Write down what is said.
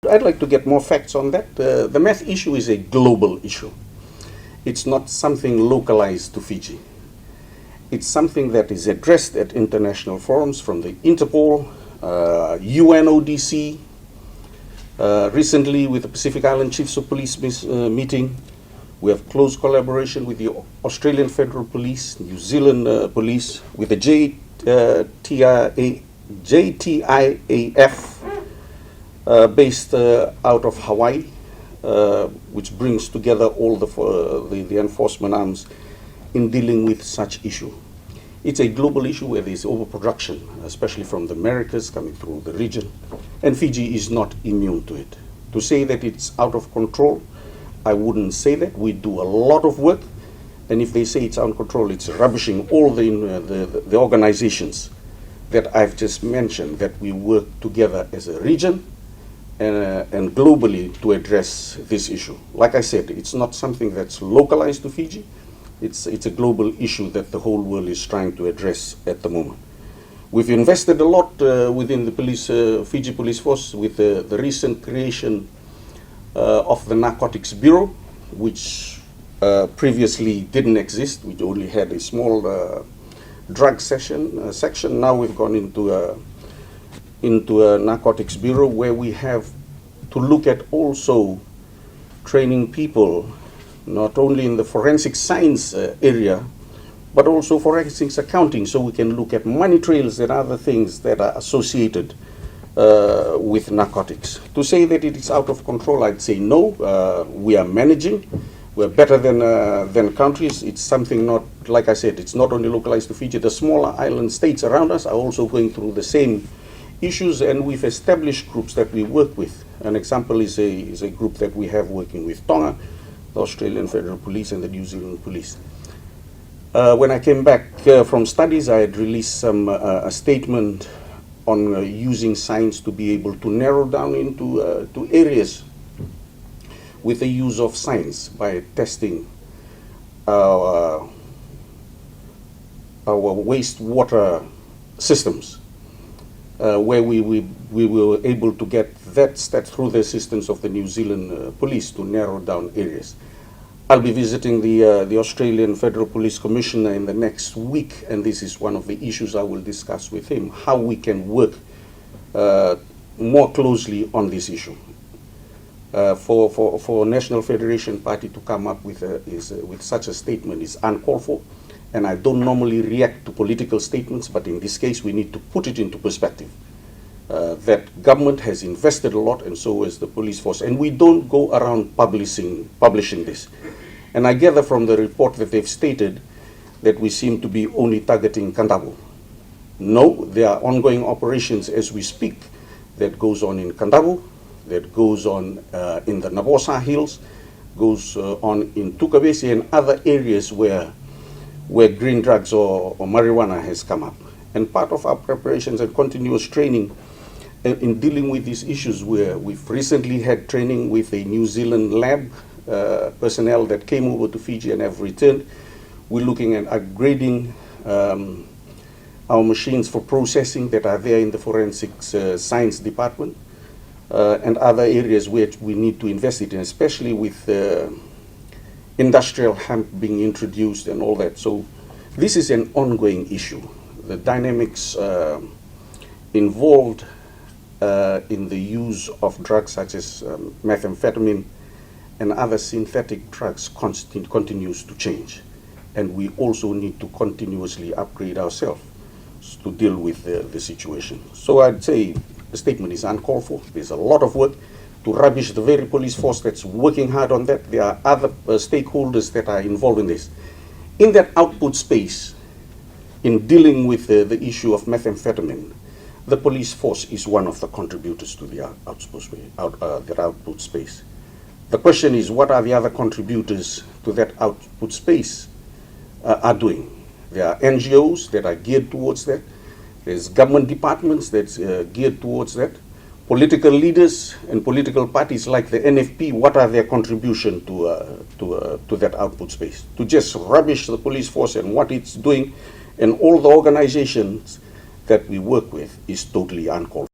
I'd like to get more facts on that. The meth issue is a global issue. It's not something localized to Fiji. It's something that is addressed at international forums from the Interpol, UNODC, recently with the Pacific Island Chiefs of Police meeting. We have close collaboration with the Australian Federal Police, New Zealand Police, with the JTIAF, based out of Hawaii, which brings together all the enforcement arms in dealing with such issue. It's a global issue where there's overproduction, especially from the Americas coming through the region, and Fiji is not immune to it. To say that it's out of control, I wouldn't say that. We do a lot of work, and if they say it's out of control, it's rubbishing all the organizations that I've just mentioned, that we work together as a region and globally to address this issue. Like I said, it's not something that's localized to Fiji. It's a global issue that the whole world is trying to address at the moment. We've invested a lot within the police, Fiji Police Force, with the recent creation of the Narcotics Bureau, which previously didn't exist. We only had a small drug section. Now we've gone into a Narcotics Bureau, where we have to look at also training people, not only in the forensic science area, but also forensics accounting, so we can look at money trails and other things that are associated with narcotics. To say that it is out of control, I'd say no. We are managing. We're better than countries. It's something not, like I said, it's not only localized to Fiji. The smaller island states around us are also going through the same issues, and we've established groups that we work with. An example is a group that we have working with Tonga, the Australian Federal Police, and the New Zealand Police. When I came back from studies, I had released a statement on using science to be able to narrow down into to areas with the use of science by testing our wastewater systems, where we were able to get that through the assistance of the New Zealand Police to narrow down areas. I'll be visiting the Australian Federal Police Commissioner in the next week, and this is one of the issues I will discuss with him, how we can work more closely on this issue. For National Federation Party to come up with such a statement is uncalled for, and I don't normally react to political statements, but in this case we need to put it into perspective. That government has invested a lot, and so has the police force, and we don't go around publishing this. And I gather from the report that they've stated that we seem to be only targeting Kandavo. No, there are ongoing operations as we speak that goes on in Kandavo, that goes on in the Nabosa Hills, goes on in Tukavesi and other areas where green drugs or marijuana has come up. And part of our preparations and continuous training in dealing with these issues, where we've recently had training with a New Zealand lab personnel that came over to Fiji and have returned. We're looking at upgrading our machines for processing that are there in the forensics science department and other areas which we need to invest in, especially with industrial hemp being introduced and all that. So this is an ongoing issue. The dynamics involved in the use of drugs such as methamphetamine and other synthetic drugs continues to change. And we also need to continuously upgrade ourselves to deal with the situation. So I'd say the statement is uncalled for. There's a lot of work to rubbish the very police force that's working hard on that. There are other stakeholders that are involved in this. In that output space, in dealing with the issue of methamphetamine, the police force is one of the contributors to the output space. The question is, what are the other contributors to that output space are doing? There are NGOs that are geared towards that. There's government departments that's geared towards that. Political leaders and political parties like the NFP, what are their contribution to that output space? To just rubbish the police force and what it's doing and all the organizations that we work with is totally uncalled for.